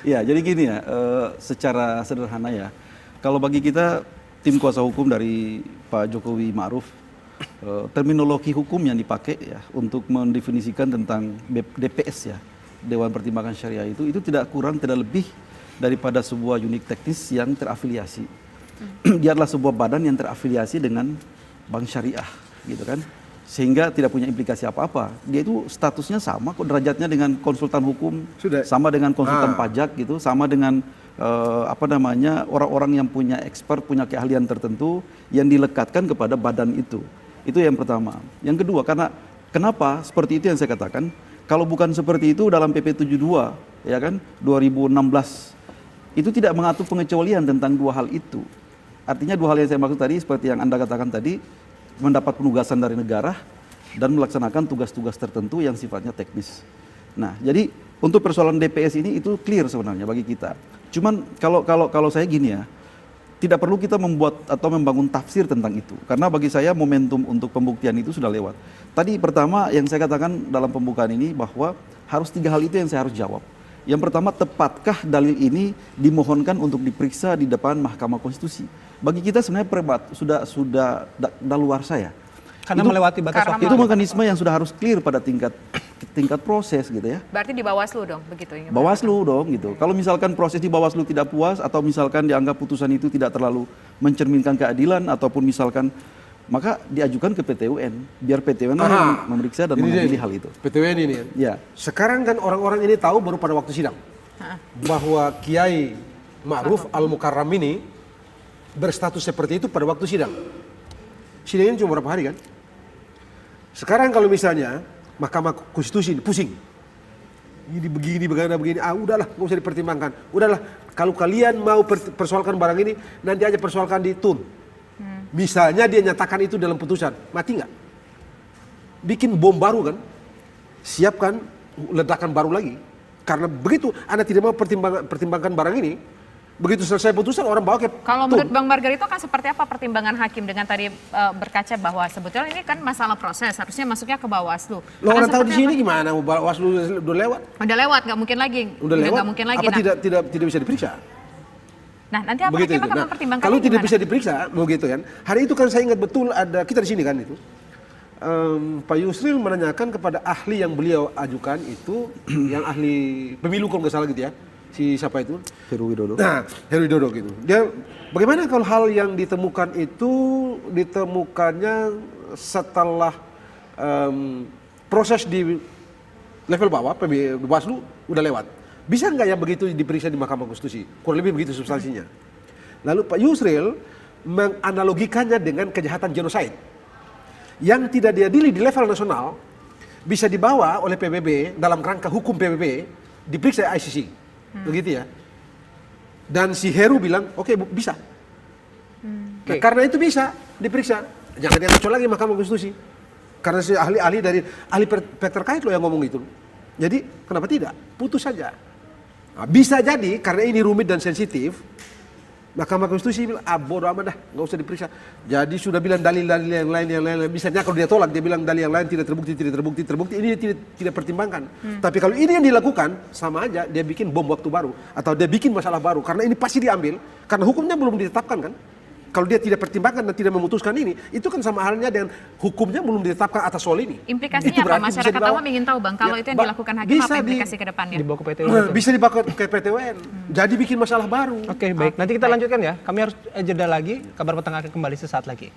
Ya, jadi gini ya, secara sederhana ya, kalau bagi kita tim kuasa hukum dari Pak Jokowi Ma'ruf, terminologi hukum yang dipakai ya untuk mendefinisikan tentang DPS ya, Dewan Pertimbangan Syariah itu tidak kurang tidak lebih daripada sebuah unit teknis yang terafiliasi. Dia adalah sebuah badan yang terafiliasi dengan Bank Syariah, gitu kan? Sehingga tidak punya implikasi apa-apa. Dia itu statusnya sama kok, derajatnya dengan konsultan hukum, sama dengan konsultan pajak gitu, sama dengan orang-orang yang punya expert, punya keahlian tertentu yang dilekatkan kepada badan itu. Itu yang pertama. Yang kedua, kenapa seperti itu yang saya katakan, kalau bukan seperti itu dalam PP 72 ya kan 2016 itu tidak mengatur pengecualian tentang dua hal itu. Artinya dua hal yang saya maksud tadi seperti yang Anda katakan tadi, mendapat penugasan dari negara dan melaksanakan tugas-tugas tertentu yang sifatnya teknis. Nah, jadi untuk persoalan DPS ini itu clear sebenarnya bagi kita. Cuman kalau saya gini ya, tidak perlu kita membuat atau membangun tafsir tentang itu. Karena bagi saya momentum untuk pembuktian itu sudah lewat. Tadi pertama yang saya katakan dalam pembukaan ini bahwa harus tiga hal itu yang saya harus jawab. Yang pertama, tepatkah dalil ini dimohonkan untuk diperiksa di depan Mahkamah Konstitusi? Bagi kita sebenarnya sudah daluarsa ya. Karena melewati batas waktu. Itu mekanisme yang sudah harus clear pada tingkat proses gitu ya. Berarti di Bawaslu dong begitu ya? Bawaslu dong gitu. Kalau misalkan proses di Bawaslu tidak puas atau misalkan dianggap putusan itu tidak terlalu mencerminkan keadilan ataupun misalkan, maka diajukan ke PT UN biar PT UN memeriksa dan mengadili hal itu. PT UN ini ya. Sekarang kan orang-orang ini tahu baru pada waktu sidang bahwa Kiai Ma'ruf Al-Mukarram ini berstatus seperti itu pada waktu sidang. Sidang ini cuma berapa hari kan? Sekarang kalau misalnya Mahkamah Konstitusi ini pusing, ini begini, udahlah, nggak usah dipertimbangkan. Udahlah, kalau kalian mau persoalkan barang ini, nanti aja persoalkan di TUN. Misalnya dia nyatakan itu dalam putusan, mati nggak? Bikin bom baru kan? Siapkan ledakan baru lagi. Karena begitu Anda tidak mau pertimbangkan barang ini, begitu selesai putusan orang bawa ke Kalau menurut Bang Margarito kan seperti apa pertimbangan hakim dengan tadi berkaca bahwa sebetulnya ini kan masalah proses, harusnya masuknya ke Bawaslu. Lo orang tahu di sini gimana Bawaslu udah lewat? Udah lewat, nggak mungkin lagi. Udah lewat. Nggak mungkin lagi. Apa tidak bisa diperiksa? Nah, nanti apa hakim akan mempertimbangkan? Kalau tidak bisa diperiksa, begitu kan? Hari itu kan saya ingat betul ada kita di sini kan itu. Pak Yusril menanyakan kepada ahli yang beliau ajukan itu, yang ahli pemilu kalau nggak salah gitu ya. Si siapa itu? Heru Widodo. Nah, Heru Widodo gitu. Dia bagaimana kalau hal yang ditemukan itu ditemukannya setelah proses di level bawah, Bawaslu udah lewat. Bisa nggak ya begitu diperiksa di Mahkamah Konstitusi? Kurang lebih begitu substansinya. Lalu Pak Yusril menganalogikannya dengan kejahatan genosida yang tidak diadili di level nasional bisa dibawa oleh PBB dalam rangka hukum PBB diperiksa ICC. Begitu ya. Dan si Heru bilang, oke, bisa. Nah, karena itu bisa diperiksa. Jangan diatur lagi Mahkamah Konstitusi. Karena si ahli-ahli dari ahli pihak terkait lo yang ngomong itu. Jadi kenapa tidak? Putus saja. Nah, bisa jadi karena ini rumit dan sensitif. Mahkamah Konstitusi bilang, bodo amat dah, nggak usah diperiksa. Jadi sudah bilang dalil-dalil yang lain. Misalnya kalau dia tolak, dia bilang dalil yang lain tidak terbukti, ini tidak pertimbangkan. Tapi kalau ini yang dilakukan, sama aja dia bikin bom waktu baru. Atau dia bikin masalah baru, karena ini pasti diambil. Karena hukumnya belum ditetapkan kan. Kalau dia tidak pertimbangkan dan tidak memutuskan ini, itu kan sama halnya dengan hukumnya belum ditetapkan atas soal ini. Implikasinya apa? Masyarakat awam ingin tahu Bang, kalau itu yang dilakukan hakim apa implikasi ke depannya? Dibawa ke PT UN. Bisa dibawa ke PT UN. Jadi bikin masalah baru. Oke, baik. Nanti kita lanjutkan ya. Kami harus jeda lagi. Kabar Petang akan kembali sesaat lagi.